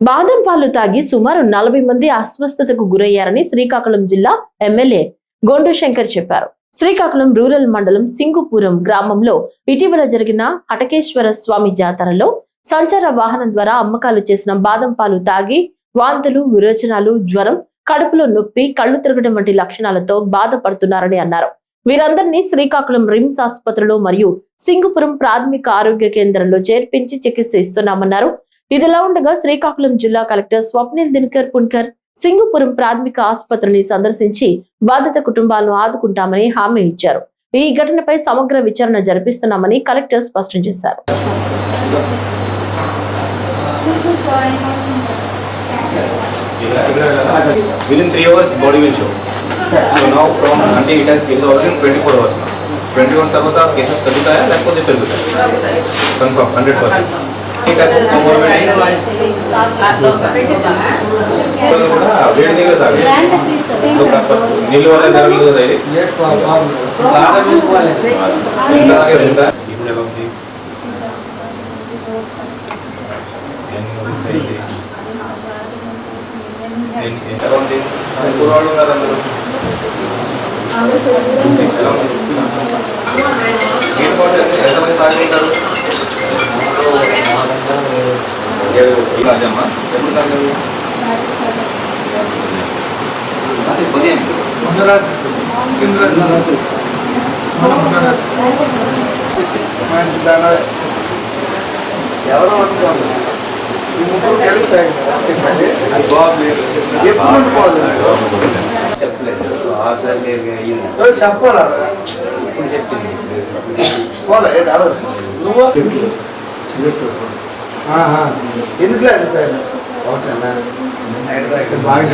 బాదం పాలు తాగి సుమారు 40 మంది అస్వస్థతకు గురయ్యారని శ్రీకాకుళం జిల్లా ఎమ్మెల్యే గొండు శంకర్ చెప్పారు. శ్రీకాకుళం రూరల్ మండలం సింగుపురం గ్రామంలో ఇటీవల జరిగిన హటకేశ్వర స్వామి జాతరలో సంచార వాహనం ద్వారా అమ్మకాలు చేసిన బాదం పాలు తాగి వాంతులు, విరోచనాలు, జ్వరం, కడుపులో నొప్పి, కళ్లు తిరగడం వంటి లక్షణాలతో బాధపడుతున్నారని అన్నారు. వీరందరినీ శ్రీకాకుళం రిమ్స్ ఆసుపత్రిలో మరియు సింగుపురం ప్రాథమిక ఆరోగ్య కేంద్రంలో చేర్పించి చికిత్స ఇస్తున్నామన్నారు. ఇదిలా ఉండగా శ్రీకాకుళం జిల్లా కలెక్టర్ స్వప్నిల్ దినకర్ పున్కర్ సింగుపురం ప్రాథమిక ఆసుపత్రిని సందర్శించి బాధిత కుటుంబాలను ఆదుకుంటామని హామీ ఇచ్చారు. ఈ ఘటనపై సమగ్ర విచారణ జరిపిస్తున్నామని కలెక్టర్ స్పష్టం చేశారు. Within 3 hours, body will show. So now from until it has already 24 hours now. 20 hours తర్వాత కేసెస్ తగ్గుతాయా లేకపోతే పెరుగుతాయా? కన్ఫర్మ్ 100%. నీళ్ళు వల్ల జరగలేదు కదా ఇది. ఇప్పుడు ఎలా ఉంది? ఎలా ఉంది? కుర్రాళ్ళు ఉన్నారు అందరూ. ఎంతమంది తాగి ఉంటారు? రాజమ్మ ఎప్పుడు తాగారు? ఉదయం ఎవరో అనుకోండి చెప్పలేదు. చెప్పాలా ఇప్పుడు చెప్పింది. ఎందుకు లేదు బాగా